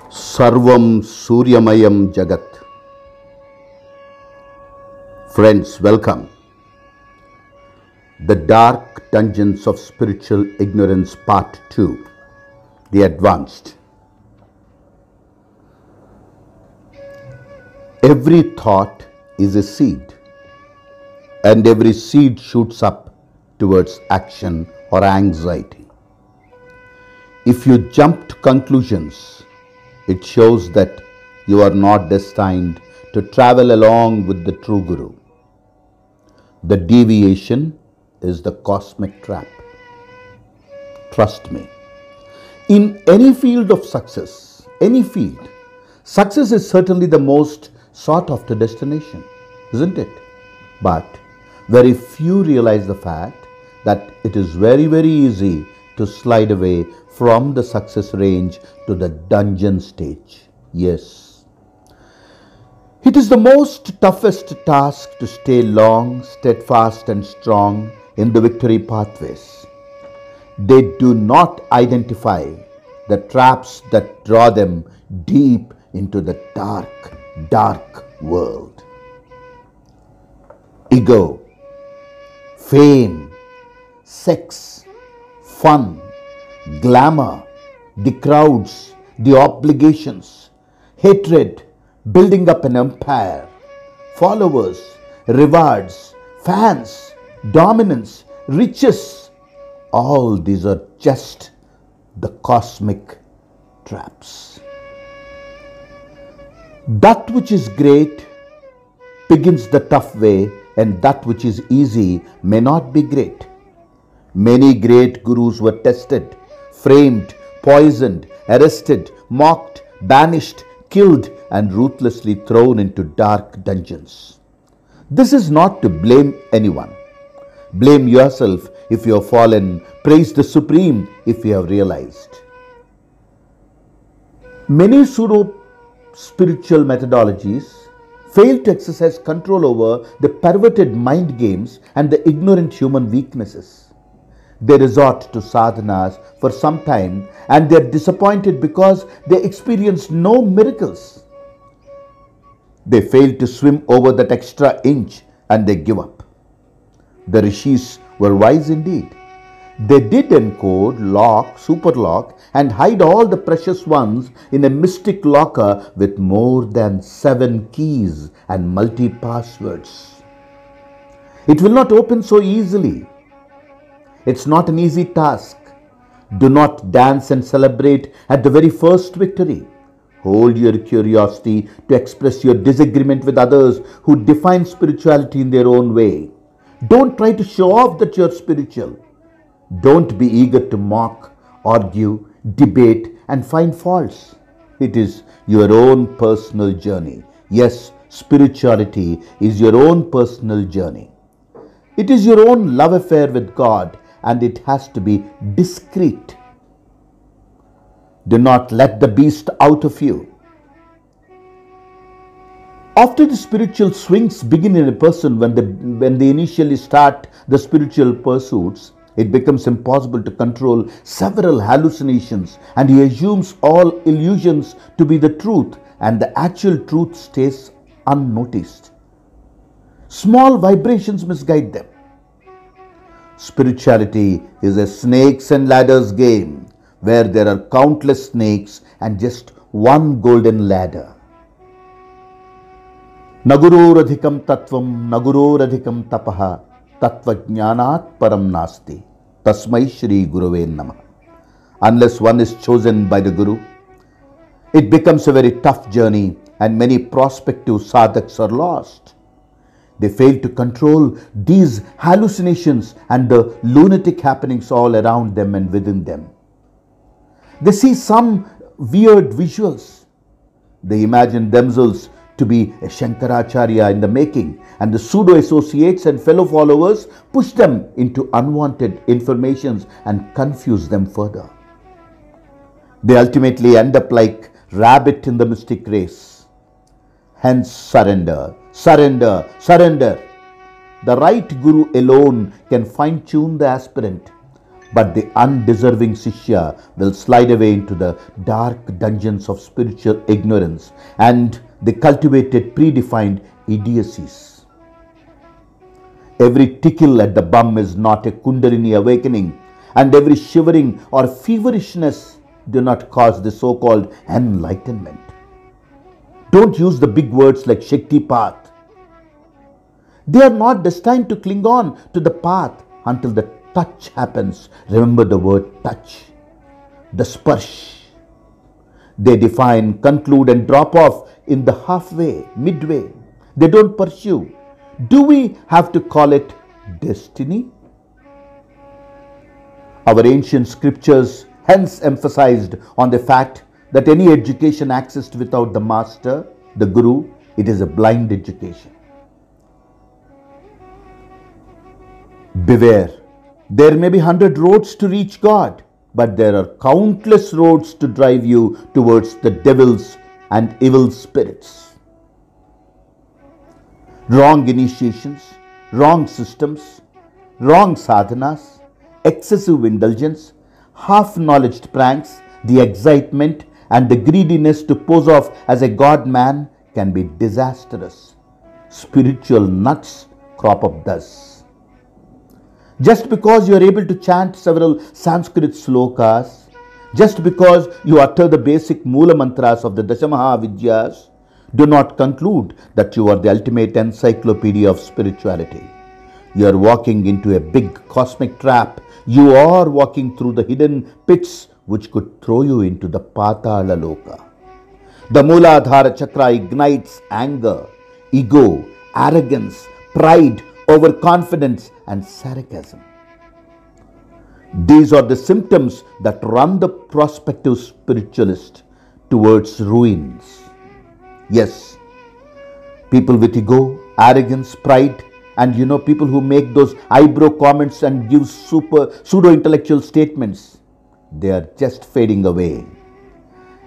Sarvam Suryamayam Jagat. Friends, welcome. The Dark Dungeons of Spiritual Ignorance Part 2. The Advanced. Every thought is a seed, and every seed shoots up towards action or anxiety. If you jump to conclusions, it shows that you are not destined to travel along with the true Guru. The deviation is the cosmic trap. Trust me. In any field of success, success is certainly the most sought after destination, isn't it? But very few realize the fact that it is very, very easy to slide away from the success range to the dungeon stage. Yes. It is the most toughest task to stay long, steadfast and strong in the victory pathways. They do not identify the traps that draw them deep into the dark, dark world. Ego, fame, sex, fun, glamour, the crowds, the obligations, hatred, building up an empire, followers, rewards, fans, dominance, riches. All these are just the cosmic traps. That which is great begins the tough way, and that which is easy may not be great. Many great gurus were tested, framed, poisoned, arrested, mocked, banished, killed, and ruthlessly thrown into dark dungeons. This is not to blame anyone. Blame yourself if you have fallen. Praise the Supreme if you have realized. Many pseudo-spiritual methodologies fail to exercise control over the perverted mind games and the ignorant human weaknesses. They resort to sadhanas for some time and they are disappointed because they experience no miracles. They fail to swim over that extra inch and they give up. The rishis were wise indeed. They did encode, lock, superlock and hide all the precious ones in a mystic locker with more than 7 keys and multi-passwords. It will not open so easily. It's not an easy task. Do not dance and celebrate at the very first victory. Hold your curiosity to express your disagreement with others who define spirituality in their own way. Don't try to show off that you're spiritual. Don't be eager to mock, argue, debate and find faults. It is your own personal journey. Yes, spirituality is your own personal journey. It is your own love affair with God, and it has to be discreet. Do not let the beast out of you. After the spiritual swings begin in a person when they initially start the spiritual pursuits, it becomes impossible to control several hallucinations and he assumes all illusions to be the truth and the actual truth stays unnoticed. Small vibrations misguide them. Spirituality is a snakes and ladders game where there are countless snakes and just one golden ladder. Naguroradhikam tattvam naguroradhikam tapaha tattvajnanat param nasti tasmai Shri Gurave Namah. Unless one is chosen by the Guru, it becomes a very tough journey and many prospective sadhaks are lost. They fail to control these hallucinations and the lunatic happenings all around them and within them. They see some weird visuals. They imagine themselves to be a Shankaracharya in the making, and the pseudo-associates and fellow followers push them into unwanted informations and confuse them further. They ultimately end up like rabbit in the mystic race. Hence surrender, surrender, surrender. The right Guru alone can fine-tune the aspirant. but the undeserving Shishya will slide away into the dark dungeons of spiritual ignorance and the cultivated predefined idiocies. Every tickle at the bum is not a Kundalini awakening, and every shivering or feverishness do not cause the so-called enlightenment. Don't use the big words like Shakti path. They are not destined to cling on to the path until the touch happens. Remember the word touch, the sparsh. They define, conclude and drop off in the halfway, midway. They don't pursue. Do we have to call it destiny? Our ancient scriptures hence emphasized on the fact that any education accessed without the master, the guru, it is a blind education. Beware, there may be 100 roads to reach God, but there are countless roads to drive you towards the devils and evil spirits. Wrong initiations, wrong systems, wrong sadhanas, excessive indulgence, half-knowledge pranks, the excitement and the greediness to pose off as a god-man can be disastrous. Spiritual nuts crop up thus. Just because you are able to chant several Sanskrit slokas, just because you utter the basic Moola mantras of the Dashamaha Vidyas, do not conclude that you are the ultimate encyclopedia of spirituality. You are walking into a big cosmic trap. You are walking through the hidden pits which could throw you into the Patala Loka. The Mooladhara Chakra ignites anger, ego, arrogance, pride, overconfidence and sarcasm. These are the symptoms that run the prospective spiritualist towards ruins. Yes, people with ego, arrogance, pride, and people who make those eyebrow comments and give pseudo-intellectual statements, they are just fading away.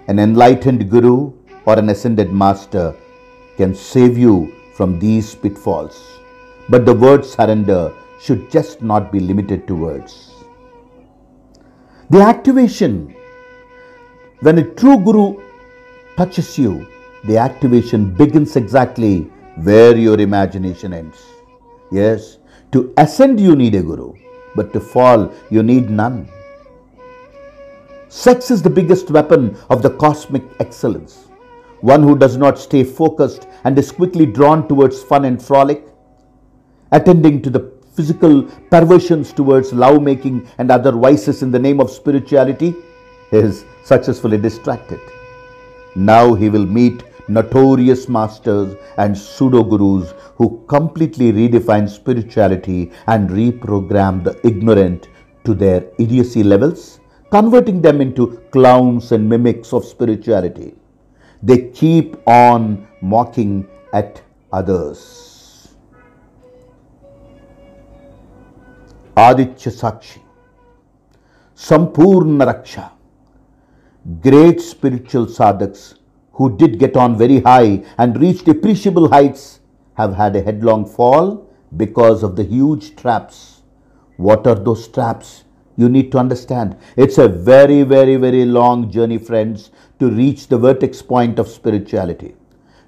An enlightened guru or an ascended master can save you from these pitfalls. But the word surrender should just not be limited to words. The activation, when a true guru touches you, the activation begins exactly where your imagination ends. Yes, to ascend you need a guru, but to fall you need none. Sex is the biggest weapon of the cosmic excellence. One who does not stay focused and is quickly drawn towards fun and frolic, attending to the physical perversions towards love-making and other vices in the name of spirituality, is successfully distracted. Now he will meet notorious masters and pseudo-gurus who completely redefine spirituality and reprogram the ignorant to their idiocy levels, converting them into clowns and mimics of spirituality. They keep on mocking at others. Aditya Sakshi, Sampurna Raksha. Great spiritual sadhaks who did get on very high and reached appreciable heights have had a headlong fall because of the huge traps. What are those traps? You need to understand. It's a very, very, very long journey, friends, to reach the vertex point of spirituality.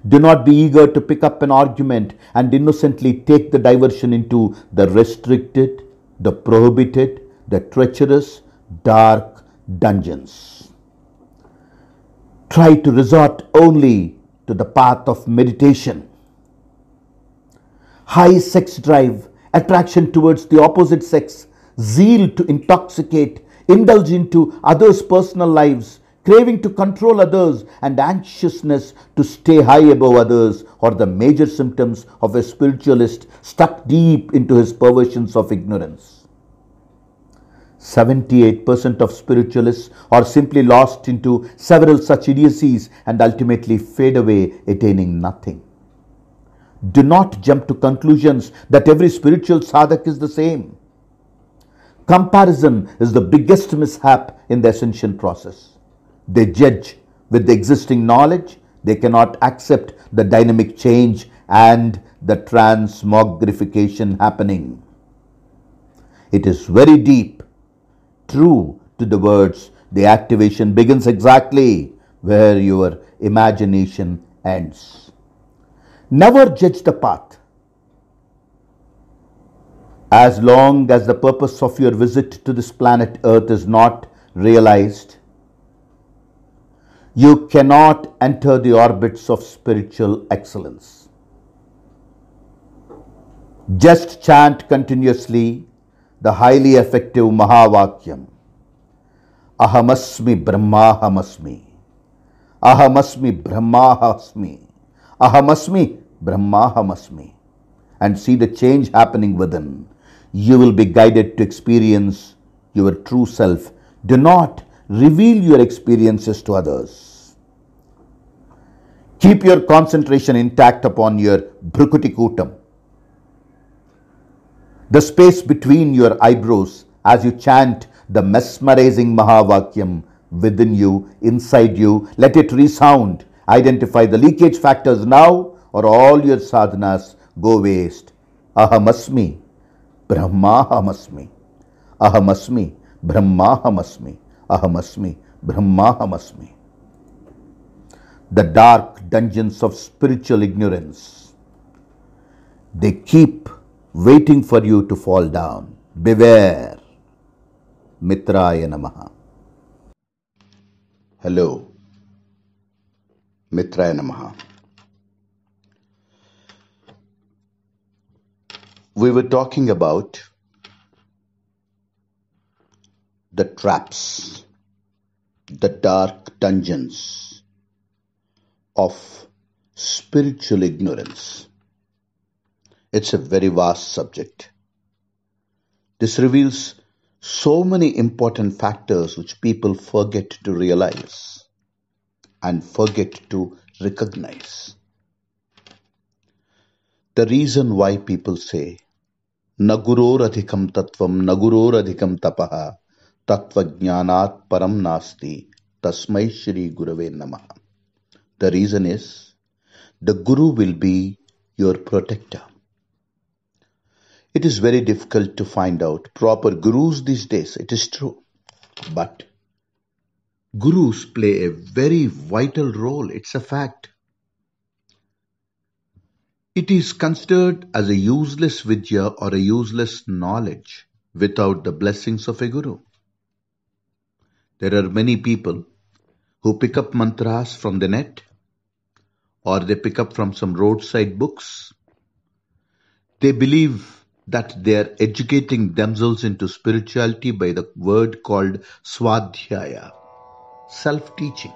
Do not be eager to pick up an argument and innocently take the diversion into the restricted, the prohibited, the treacherous, dark dungeons. Try to resort only to the path of meditation. High sex drive, attraction towards the opposite sex, zeal to intoxicate, indulge into others' personal lives, craving to control others, and anxiousness to stay high above others are the major symptoms of a spiritualist stuck deep into his perversions of ignorance. 78% of spiritualists are simply lost into several such idiocies and ultimately fade away, attaining nothing. Do not jump to conclusions that every spiritual sadhak is the same. Comparison is the biggest mishap in the ascension process. They judge with the existing knowledge. They cannot accept the dynamic change and the transmogrification happening. It is very deep. true to the words, the activation begins exactly where your imagination ends. Never judge the path. As long as the purpose of your visit to this planet Earth is not realized, you cannot enter the orbits of spiritual excellence. Just chant continuously the highly effective Mahavakyam. Ahamasmi Brahmahamasmi. Ahamasmi Brahmahasmi. Ahamasmi Brahmahamasmi. And see the change happening within. You will be guided to experience your true self. Do not reveal your experiences to others. Keep your concentration intact upon your Bhrukutikutam, the space between your eyebrows, as you chant the mesmerizing Mahavakyam within you, inside you. Let it resound. Identify the leakage factors now, or all your sadhanas go waste. Ahamasmi Brahmahamasmi. Ahamasmi Brahmahamasmi. Ahamasmi Brahmahamasmi. The dark dungeons of spiritual ignorance, they keep waiting for you to fall down. Beware. Mitraya Namaha. Hello. Mitraya Namaha. We were talking about the traps, the dark dungeons of spiritual ignorance. It's a very vast subject. This reveals so many important factors which people forget to realize and forget to recognize. The reason why people say, Naguror adhikam tattvam, Naguror adhikam tapaha, Tattva jnanat param nasti, Tasmai Shri Gurave Namaha. The reason is, the Guru will be your protector. It is very difficult to find out proper gurus these days, it is true. But gurus play a very vital role, it's a fact. It is considered as a useless vidya or a useless knowledge without the blessings of a guru. There are many people who pick up mantras from the net, or they pick up from some roadside books. They believe that they are educating themselves into spirituality by the word called Swadhyaya, self-teaching.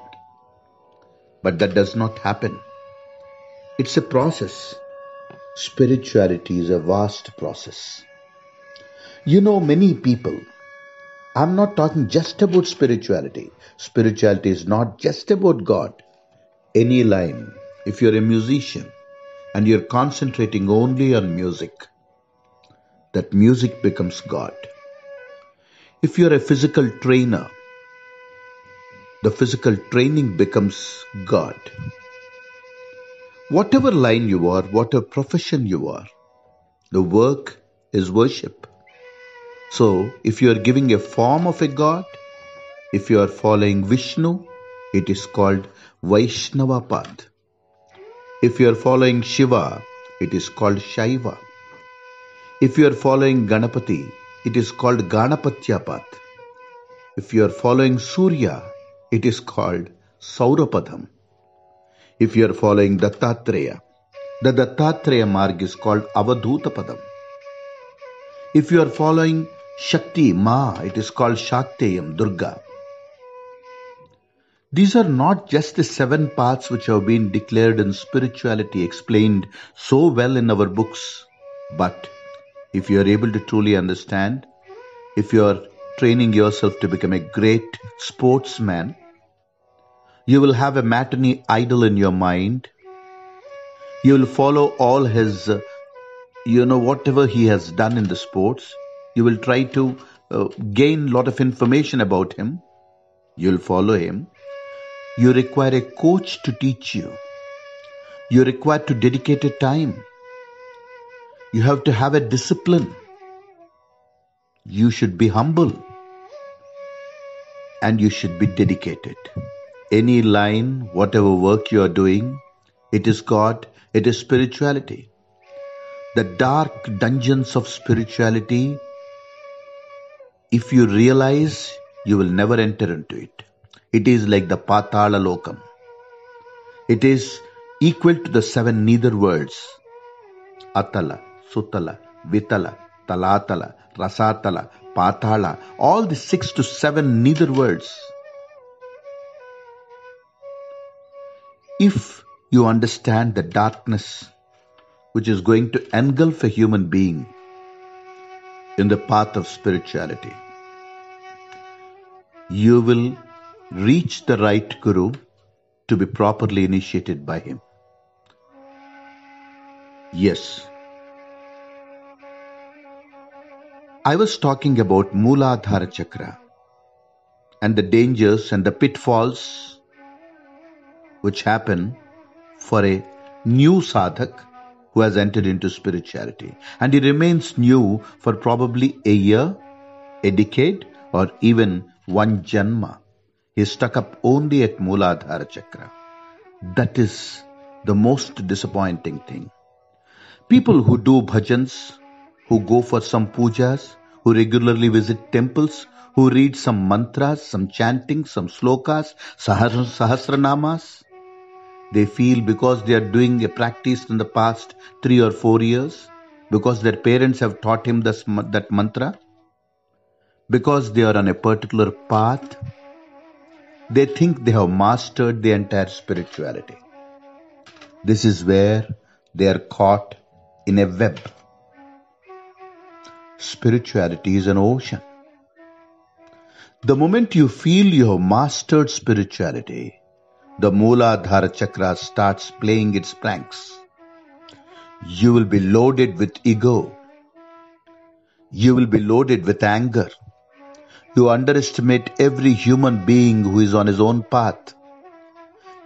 But that does not happen. It's a process. Spirituality is a vast process. You know, many people, I'm not talking just about spirituality. Spirituality is not just about God. Any line, if you're a musician and you're concentrating only on music, that music becomes God. If you're a physical trainer, the physical training becomes God. Whatever line you are, whatever profession you are, the work is worship. So, if you are giving a form of a God, if you are following Vishnu, it is called Vaishnava Path. If you are following Shiva, it is called Shaiva. If you are following Ganapati, it is called Ganapatya Path. If you are following Surya, it is called Saurapadam. If you are following Dattatreya, the Dattatreya Marg is called Avadhuta Padam. If you are following Shakti, Ma, it is called Shakteyam, Durga. These are not just the 7 paths which have been declared in spirituality, explained so well in our books. But if you are able to truly understand, if you are training yourself to become a great sportsman, you will have a matinee idol in your mind. You will follow all his, whatever he has done in the sports. You will try to gain a lot of information about him. You will follow him. You require a coach to teach you. You require to dedicate a time. You have to have a discipline. You should be humble. and you should be dedicated. Any line, whatever work you are doing, it is God, it is spirituality. The dark dungeons of spirituality, if you realize, you will never enter into it. It is like the Patala Lokam. It is equal to the 7 nether worlds. Atala, Sutala, Vitala, Talatala, Rasatala, Patala, all the 6 to 7 nether worlds. If you understand the darkness which is going to engulf a human being in the path of spirituality, you will reach the right Guru to be properly initiated by him. Yes. I was talking about Mooladhara Chakra and the dangers and the pitfalls which happen for a new sadhak who has entered into spirituality. And he remains new for probably a year, a decade, or even one janma. He is stuck up only at Mooladhara Chakra. That is the most disappointing thing. People who do bhajans, who go for some pujas, who regularly visit temples, who read some mantras, some chanting, some slokas, sahasranamas, they feel because they are doing a practice in the past 3 or 4 years, because their parents have taught him that mantra, because they are on a particular path, they think they have mastered the entire spirituality. This is where they are caught in a web. Spirituality is an ocean. The moment you feel you have mastered spirituality, the Mooladhara Chakra starts playing its pranks. You will be loaded with ego. You will be loaded with anger. You underestimate every human being who is on his own path.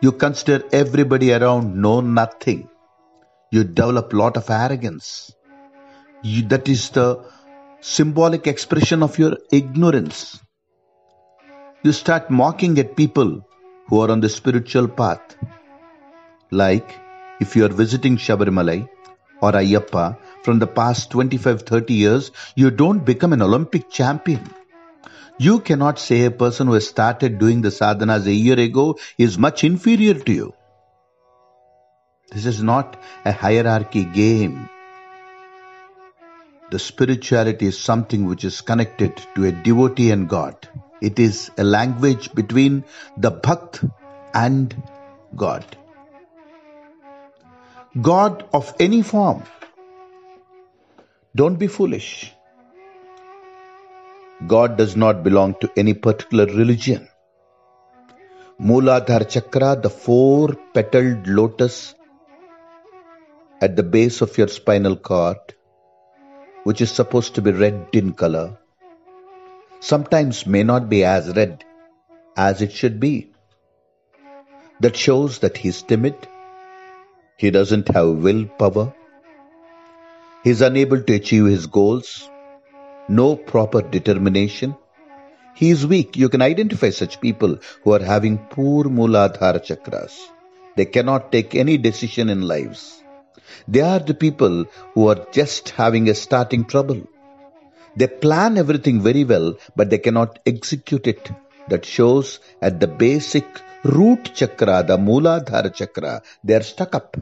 You consider everybody around know nothing. You develop a lot of arrogance. That is the symbolic expression of your ignorance. You start mocking at people who are on the spiritual path. Like if you are visiting Shabarimalai or Ayyappa from the past 25-30 years, you don't become an Olympic champion. You cannot say a person who has started doing the sadhanas a year ago is much inferior to you. This is not a hierarchy game. The spirituality is something which is connected to a devotee and God. It is a language between the Bhakt and God. God of any form. Don't be foolish. God does not belong to any particular religion. Mooladhara Chakra, the 4-petaled lotus at the base of your spinal cord, which is supposed to be red in color, sometimes may not be as red as it should be. That shows that he is timid, he doesn't have willpower, he is unable to achieve his goals, no proper determination. He is weak. You can identify such people who are having poor Mooladhara Chakras. They cannot take any decision in lives. They are the people who are just having a starting trouble. They plan everything very well, but they cannot execute it. That shows at the basic root chakra, the Mooladhara Chakra, they are stuck up.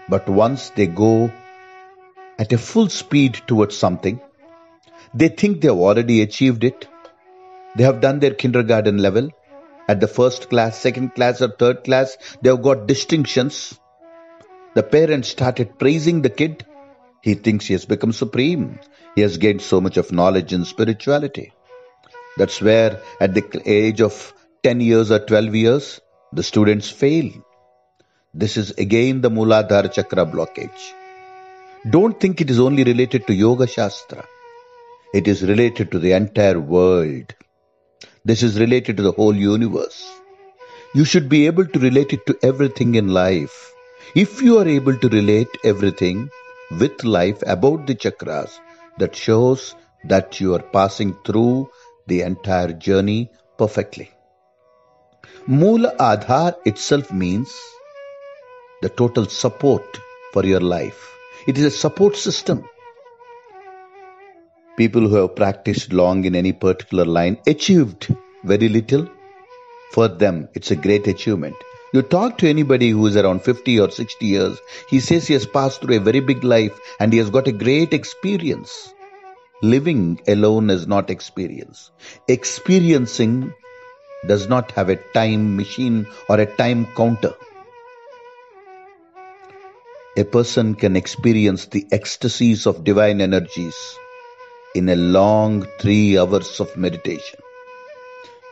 But once they go at a full speed towards something, they think they have already achieved it. They have done their kindergarten level. At the first class, second class or third class, they have got distinctions. The parents started praising the kid. He thinks he has become supreme. He has gained so much of knowledge in spirituality. That's where at the age of 10 years or 12 years, the students fail. This is again the Mooladhara Chakra blockage. Don't think it is only related to Yoga Shastra. It is related to the entire world. This is related to the whole universe. You should be able to relate it to everything in life. If you are able to relate everything with life about the chakras, that shows that you are passing through the entire journey perfectly. Moola Aadhar itself means the total support for your life. It is a support system. People who have practiced long in any particular line achieved very little. For them, it's a great achievement. You talk to anybody who is around 50 or 60 years, he says he has passed through a very big life and he has got a great experience. Living alone is not experience. Experiencing does not have a time machine or a time counter. A person can experience the ecstasies of divine energies in a long 3 hours of meditation.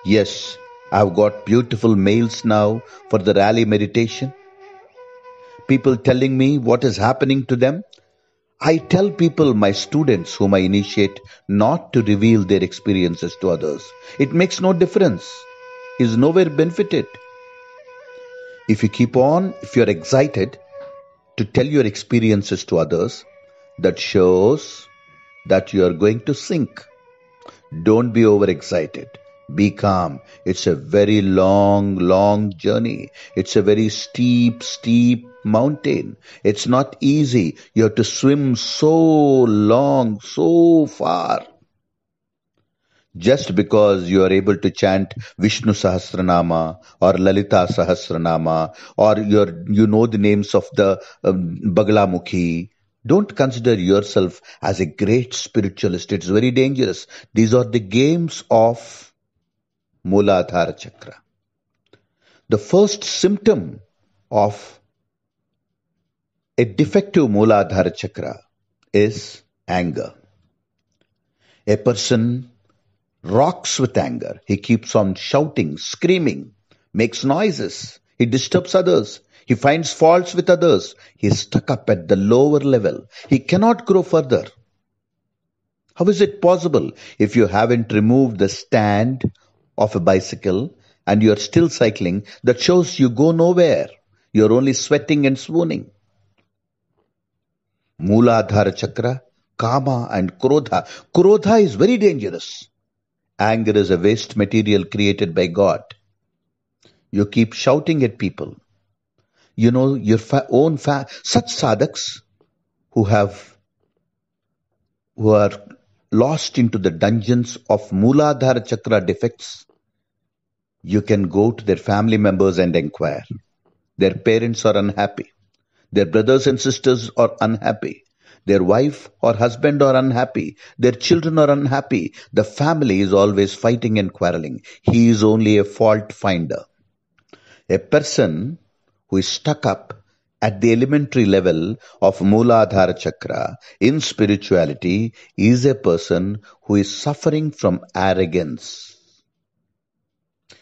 Yes, I've got beautiful mails now for the rally meditation. People telling me what is happening to them. I tell people, my students whom I initiate, not to reveal their experiences to others. It makes no difference. Is nowhere benefited. If you're excited to tell your experiences to others, that shows that you are going to sink. Don't be overexcited. Be calm. It's a very long journey. It's a very steep mountain. It's not easy. You have to swim so long, so far. Just because you are able to chant Vishnu Sahasranama or Lalita Sahasranama or you know the names of the Baglamukhi, don't consider yourself as a great spiritualist. It's very dangerous. These are the games of Mooladhara Chakra. The first symptom of a defective Mooladhara Chakra is anger. A person rocks with anger. He keeps on shouting, screaming, makes noises. He disturbs others. He finds faults with others. He is stuck up at the lower level. He cannot grow further. How is it possible if you haven't removed the stand of a bicycle and you are still cycling? That shows you go nowhere. You are only sweating and swooning. Mooladhara Chakra, Kama and Krodha. Krodha is very dangerous. Anger is a waste material created by God. You keep shouting at people. You know your own such sadhaks who are lost into the dungeons of Mooladhara Chakra defects. You can go to their family members and inquire. Their parents are unhappy. Their brothers and sisters are unhappy. Their wife or husband are unhappy. Their children are unhappy. The family is always fighting and quarreling. He is only a fault finder. A person who is stuck up at the elementary level of Mooladhara Chakra in spirituality is a person who is suffering from arrogance.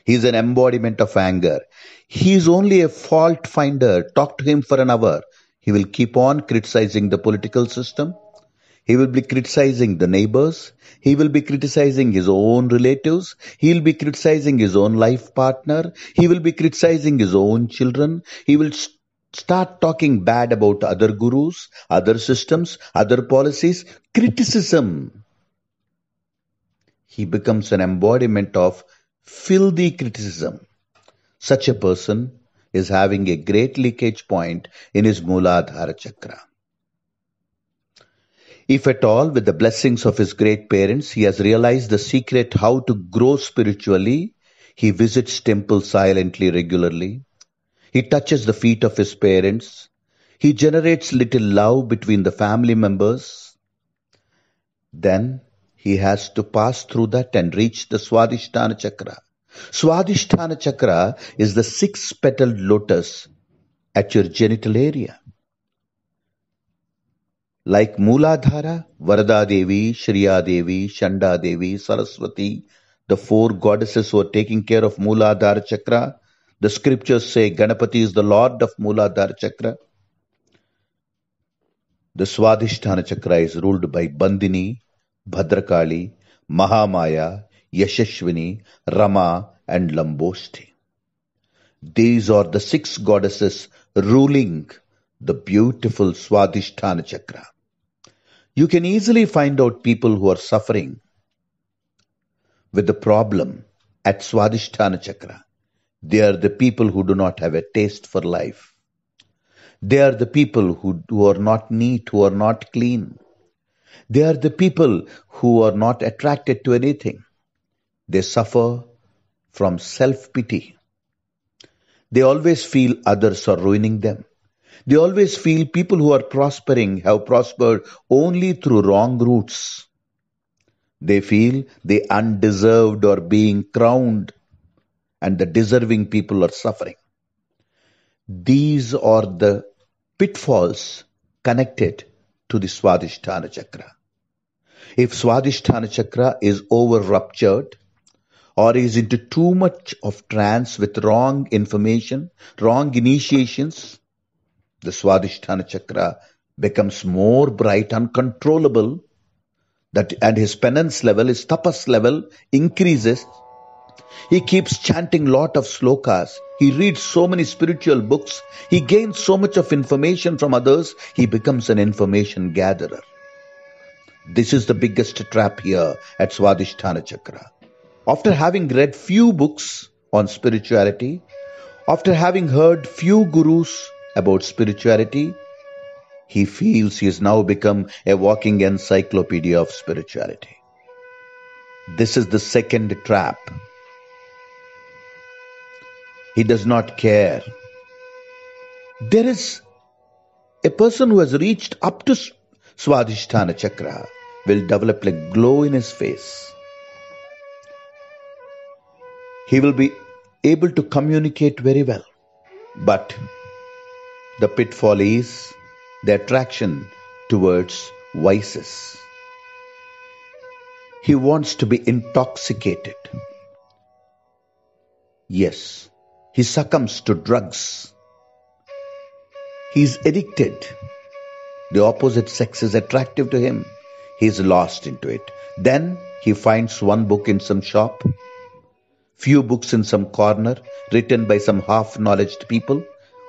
He is an embodiment of anger. He is only a fault finder. Talk to him for an hour. He will keep on criticizing the political system. He will be criticizing the neighbors. He will be criticizing his own relatives. He will be criticizing his own life partner. He will be criticizing his own children. He will start talking bad about other gurus, other systems, other policies. Criticism. He becomes an embodiment of filthy criticism. Such a person is having a great leakage point in his Mooladhara Chakra. If at all, with the blessings of his great parents, he has realized the secret how to grow spiritually, he visits temples silently, regularly. He touches the feet of his parents. He generates little love between the family members. Then he has to pass through that and reach the Swadhisthana Chakra. Swadhisthana Chakra is the 6-petaled lotus at your genital area. Like Mooladhara, Varada Devi, Shriya Devi, Shanda Devi, Saraswati, the 4 goddesses who are taking care of Mooladhara Chakra. The scriptures say Ganapati is the lord of Mooladhara Chakra. The Swadhisthana Chakra is ruled by Bandini, Bhadrakali, Mahamaya, Yashashwini, Rama and Lambosti. These are the 6 goddesses ruling the beautiful Swadhisthana Chakra. You can easily find out people who are suffering with the problem at Swadhisthana Chakra. They are the people who do not have a taste for life. They are the people who are not neat, who are not clean. They are the people who are not attracted to anything. They suffer from self-pity. They always feel others are ruining them. They always feel people who are prospering have prospered only through wrong routes. They feel they undeserved or being crowned, and the deserving people are suffering. These are the pitfalls connected to the Swadhisthana Chakra. If Swadhisthana Chakra is over ruptured or is into too much of trance with wrong information, wrong initiations, the Swadhisthana Chakra becomes more bright, uncontrollable, and his penance level, his tapas level increases. He keeps chanting lot of slokas. He reads so many spiritual books. He gains so much of information from others. He becomes an information gatherer. This is the biggest trap here at Swadhisthana Chakra. After having read few books on spirituality, after having heard few gurus about spirituality, he feels he has now become a walking encyclopedia of spirituality. This is the second trap. He does not care. There is a person who has reached up to Swadhisthana Chakra will develop a glow in his face. He will be able to communicate very well. But the pitfall is the attraction towards vices. He wants to be intoxicated. Yes, he succumbs to drugs. He is addicted. The opposite sex is attractive to him. He is lost into it. Then he finds one book in some shop, few books in some corner written by some half-knowledged people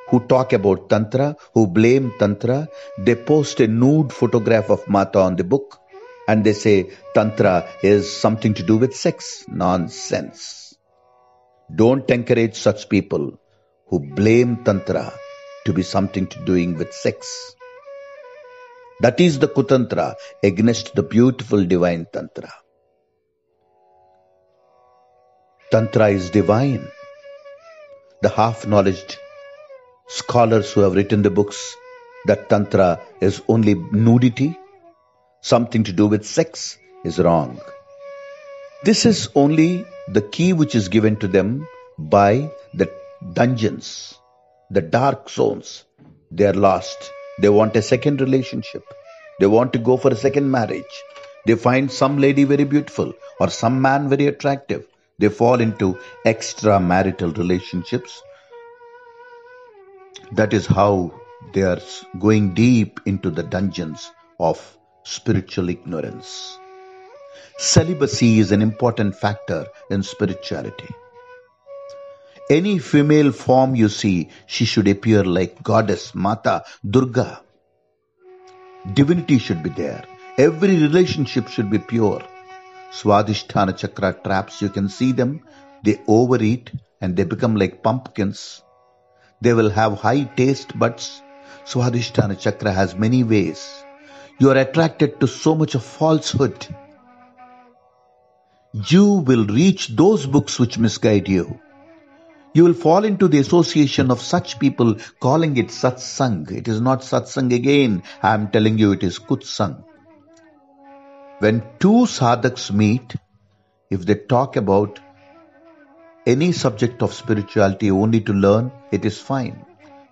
who talk about Tantra, who blame Tantra. They post a nude photograph of Mata on the book and they say Tantra is something to do with sex. Nonsense. Don't encourage such people who blame Tantra to be something to doing with sex. That is the Kutantra against the beautiful divine Tantra. Tantra is divine. The half-knowledged scholars who have written the books that Tantra is only nudity, something to do with sex, is wrong. This is only the key which is given to them by the dungeons, the dark zones. They are lost. They want a second relationship. They want to go for a second marriage. They find some lady very beautiful or some man very attractive. They fall into extramarital relationships. That is how they are going deep into the dungeons of spiritual ignorance. Celibacy is an important factor in spirituality. Any female form you see, she should appear like goddess, Mata, Durga. Divinity should be there. Every relationship should be pure. Swadhisthana Chakra traps, you can see them. They overeat and they become like pumpkins. They will have high taste buds. Swadhisthana Chakra has many ways. You are attracted to so much of falsehood. You will reach those books which misguide you. You will fall into the association of such people calling it satsang. It is not satsang again. I am telling you it is kutsang. When two sadhaks meet, if they talk about any subject of spirituality only to learn, it is fine.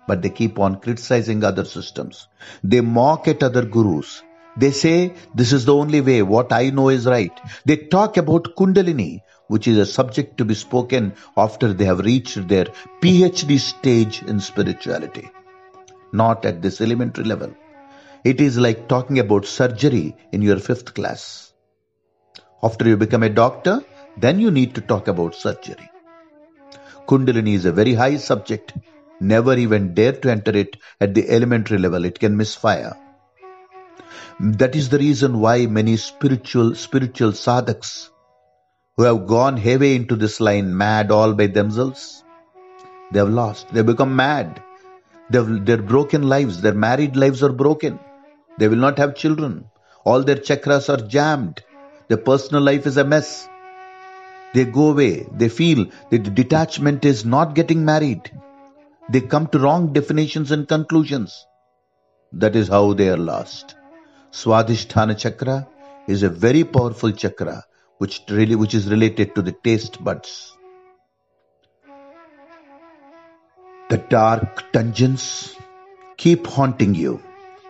But they keep on criticizing other systems. They mock at other gurus. They say, this is the only way, what I know is right. They talk about Kundalini, which is a subject to be spoken after they have reached their PhD stage in spirituality. Not at this elementary level. It is like talking about surgery in your 5th class. After you become a doctor, then you need to talk about surgery. Kundalini is a very high subject. Never even dare to enter it at the elementary level. It can misfire. That is the reason why many spiritual sadhaks who have gone heavy into this line, mad all by themselves. They have lost. They have become mad. Their broken lives, their married lives are broken. They will not have children. All their chakras are jammed. Their personal life is a mess. They go away. They feel that the detachment is not getting married. They come to wrong definitions and conclusions. That is how they are lost. Swadhisthana chakra is a very powerful chakra which is related to the taste buds. The dark dungeons keep haunting you.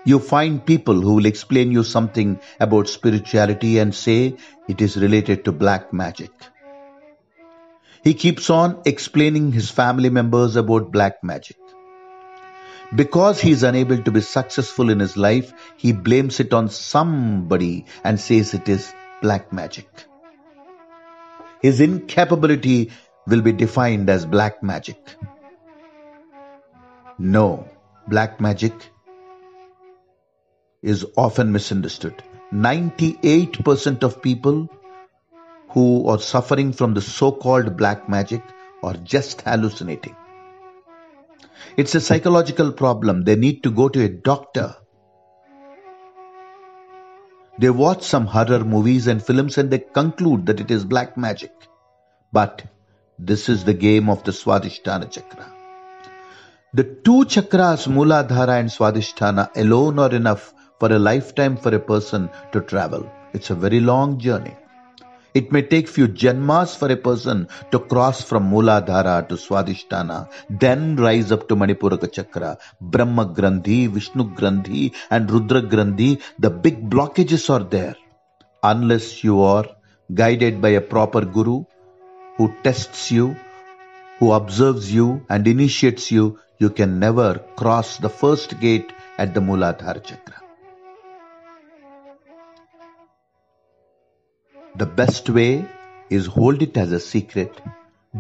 You find people who will explain you something about spirituality and say it is related to black magic. He keeps on explaining his family members about black magic. Because he is unable to be successful in his life, he blames it on somebody and says it is black magic. His incapability will be defined as black magic. No, black magic is often misunderstood. 98% of people who are suffering from the so-called black magic are just hallucinating. It's a psychological problem. They need to go to a doctor. They watch some horror movies and films and they conclude that it is black magic. But this is the game of the Swadhisthana chakra. The two chakras, Mooladhara and Swadhisthana, alone are enough for a lifetime for a person to travel. It's a very long journey. It may take few janmas for a person to cross from Mooladhara to Swadhisthana, then rise up to Manipuraka chakra, Brahma Grandhi, Vishnu Grandhi and Rudra Grandhi. The big blockages are there. Unless you are guided by a proper guru who tests you, who observes you and initiates you, you can never cross the first gate at the Mooladhara chakra. The best way is hold it as a secret.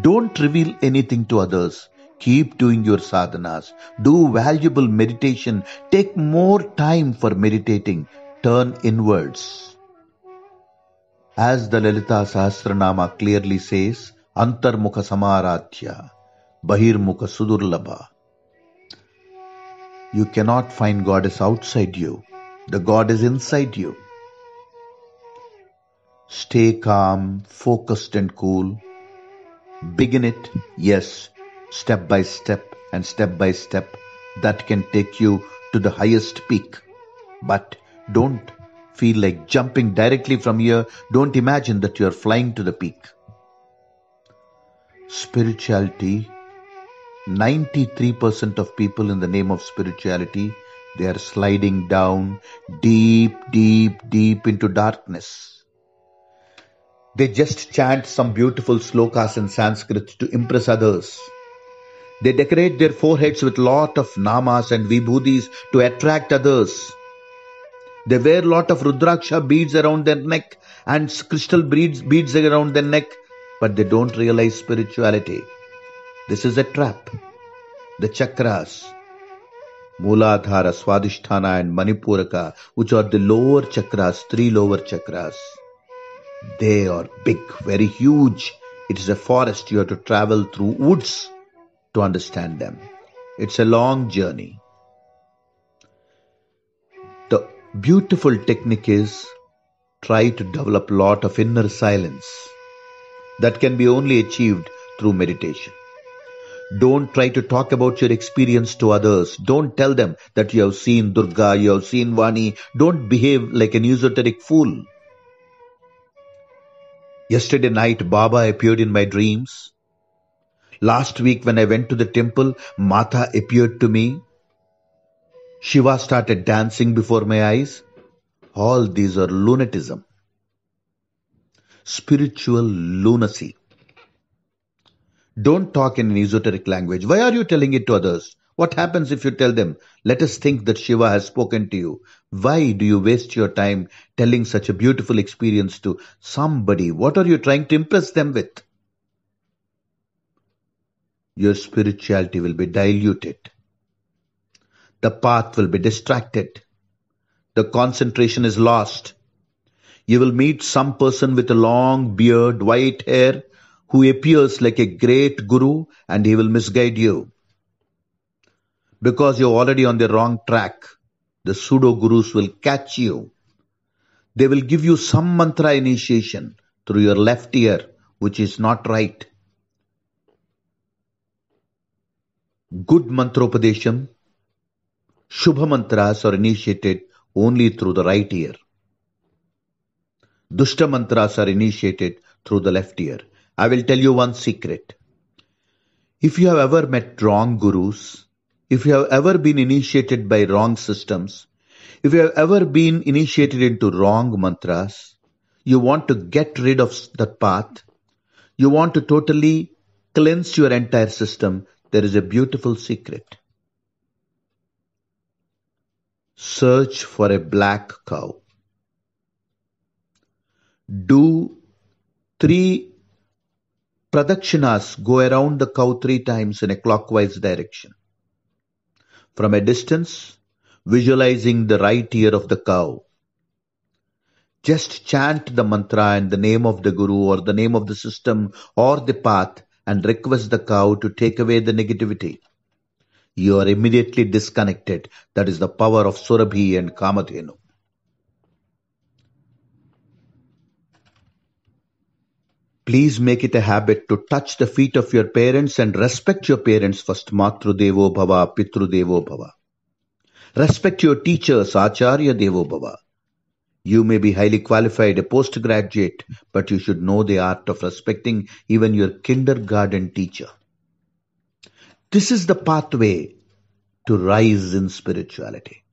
Don't reveal anything to others. Keep doing your sadhanas. Do valuable meditation. Take more time for meditating. Turn inwards. As the Lalita Sahasranama clearly says, Antarmukha Samaradhya, Bahirmukha Sudurlabha. You cannot find Goddess outside you. The God is inside you. Stay calm, focused and cool. Begin it, yes, step by step and step by step. That can take you to the highest peak. But don't feel like jumping directly from here. Don't imagine that you are flying to the peak. Spirituality, 93% of people in the name of spirituality, they are sliding down deep into darkness. They just chant some beautiful slokas in Sanskrit to impress others. They decorate their foreheads with lot of namas and vibhudis to attract others. They wear lot of rudraksha beads around their neck and crystal beads around their neck, but they don't realize spirituality. This is a trap. The chakras, Mooladhara, Swadhisthana and Manipuraka, which are the lower chakras, 3 lower chakras, they are big, very huge. It is a forest. You have to travel through woods to understand them. It's a long journey. The beautiful technique is try to develop a lot of inner silence. That can be only achieved through meditation. Don't try to talk about your experience to others. Don't tell them that you have seen Durga, you have seen Vani. Don't behave like an esoteric fool. Yesterday night, Baba appeared in my dreams. Last week when I went to the temple, Mata appeared to me. Shiva started dancing before my eyes. All these are lunatism. Spiritual lunacy. Don't talk in an esoteric language. Why are you telling it to others? What happens if you tell them, let us think that Shiva has spoken to you? Why do you waste your time telling such a beautiful experience to somebody? What are you trying to impress them with? Your spirituality will be diluted. The path will be distracted. The concentration is lost. You will meet some person with a long beard, white hair, who appears like a great guru, and he will misguide you. Because you're already on the wrong track, the pseudo gurus will catch you. They will give you some mantra initiation through your left ear, which is not right. Good mantropadesham, Shubha mantras are initiated only through the right ear. Dushta mantras are initiated through the left ear. I will tell you one secret. If you have ever met wrong gurus, if you have ever been initiated by wrong systems, if you have ever been initiated into wrong mantras, you want to get rid of that path, you want to totally cleanse your entire system, there is a beautiful secret. Search for a black cow. Do 3 pradakshinas, go around the cow 3 times in a clockwise direction. From a distance, visualizing the right ear of the cow. Just chant the mantra and the name of the guru or the name of the system or the path and request the cow to take away the negativity. You are immediately disconnected. That is the power of Surabhi and Kamadhenu. Please make it a habit to touch the feet of your parents and respect your parents first. Matru Devo Bhava, Pitru Devo Bhava. Respect your teachers, Acharya Devo Bhava. You may be highly qualified, a postgraduate, but you should know the art of respecting even your kindergarten teacher. This is the pathway to rise in spirituality.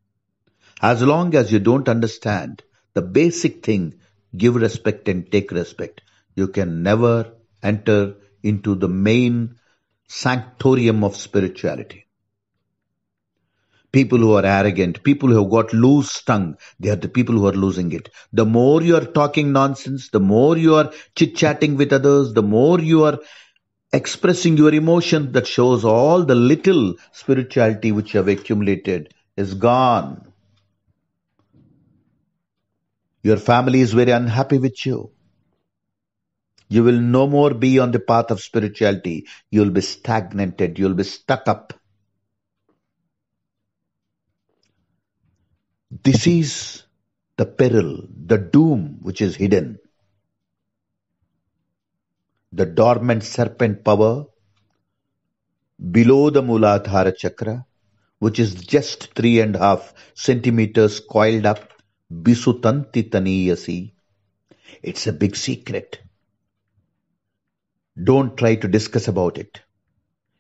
As long as you don't understand the basic thing, give respect and take respect, you can never enter into the main sanctorium of spirituality. People who are arrogant, people who have got loose tongue, they are the people who are losing it. The more you are talking nonsense, the more you are chit-chatting with others, the more you are expressing your emotion, that shows all the little spirituality which you have accumulated is gone. Your family is very unhappy with you. You will no more be on the path of spirituality. You will be stagnated. You will be stuck up. This is the peril, the doom which is hidden. The dormant serpent power below the Muladhara Chakra, which is just 3.5 centimeters coiled up, Bisutanti Taniyasi. It's a big secret. Don't try to discuss about it.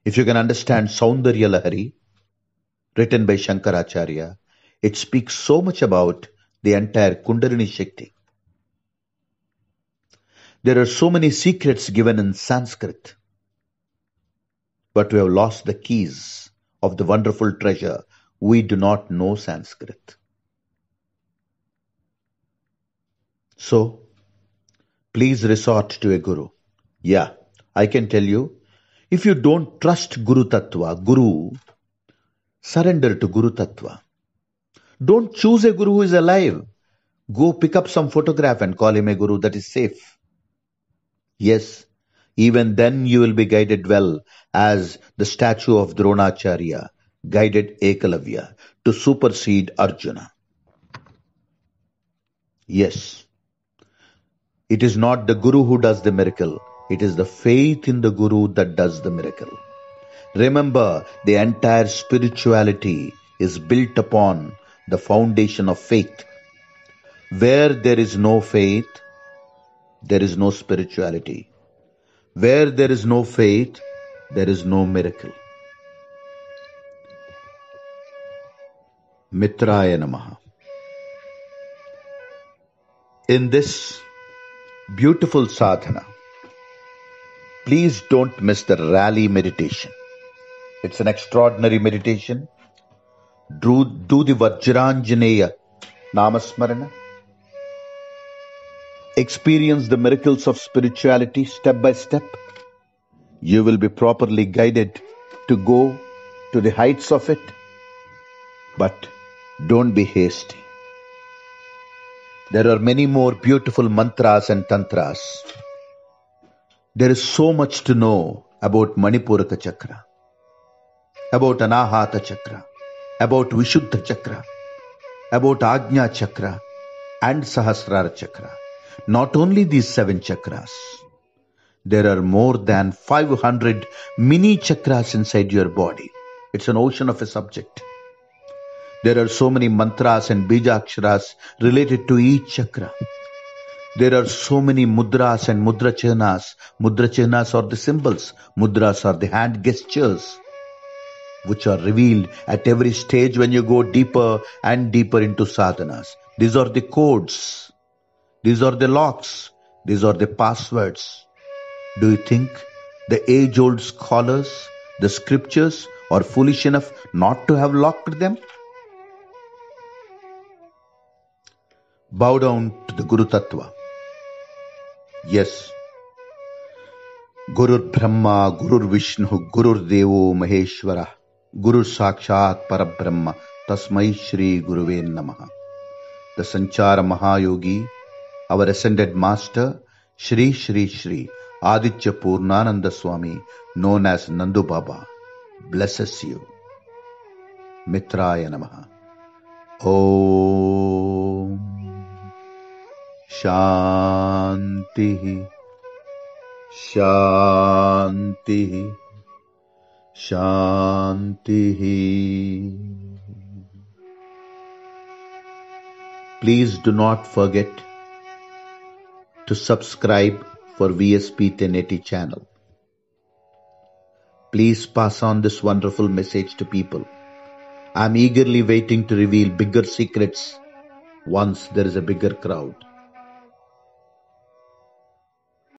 If you can understand Saundarya Lahari, written by Shankaracharya, it speaks so much about the entire Kundalini Shakti. There are so many secrets given in Sanskrit, but we have lost the keys of the wonderful treasure. We do not know Sanskrit. So, please resort to a guru. Yeah, I can tell you, if you don't trust Guru Tattva, Guru, surrender to Guru Tattva. Don't choose a guru who is alive. Go pick up some photograph and call him a guru. That is safe. Yes, even then you will be guided well, as the statue of Dronacharya guided Ekalavya to supersede Arjuna. Yes, it is not the guru who does the miracle. It is the faith in the guru that does the miracle. Remember, the entire spirituality is built upon the foundation of faith. Where there is no faith, there is no spirituality. Where there is no faith, there is no miracle. Mitraya Namaha. In this beautiful sadhana, please don't miss the rally meditation. It's an extraordinary meditation. Do the Vajranjaneya Namasmarana. Experience the miracles of spirituality step by step. You will be properly guided to go to the heights of it. But don't be hasty. There are many more beautiful mantras and tantras. There is so much to know about Manipuraka Chakra, about Anahata Chakra, about Vishuddha Chakra, about Ajna Chakra and Sahasrara Chakra. Not only these 7 chakras, there are more than 500 mini chakras inside your body. It's an ocean of a subject. There are so many mantras and bijaksharas related to each chakra. There are so many mudras and mudra chihnas. Mudra chihnas are the symbols. Mudras are the hand gestures, which are revealed at every stage when you go deeper and deeper into sadhanas. These are the codes. These are the locks. These are the passwords. Do you think the age-old scholars, the scriptures, are foolish enough not to have locked them? Bow down to the Guru Tattva. Yes. Gurur Brahma, Gurur Vishnu, Gurur Devo Maheshwara, Guru Sakshat Parabrahma, Tasmai Shri Guruve Namaha. The Sanchara Mahayogi, our ascended master, Shri Shri Shri Aditya Purnananda Swami, known as Nandu Baba, blesses you. Mitraya Namaha. Om Shanti Shanti Shanti. Please do not forget to subscribe for VSP 1080 channel. Please pass on this wonderful message to people. I am eagerly waiting to reveal bigger secrets once there is a bigger crowd.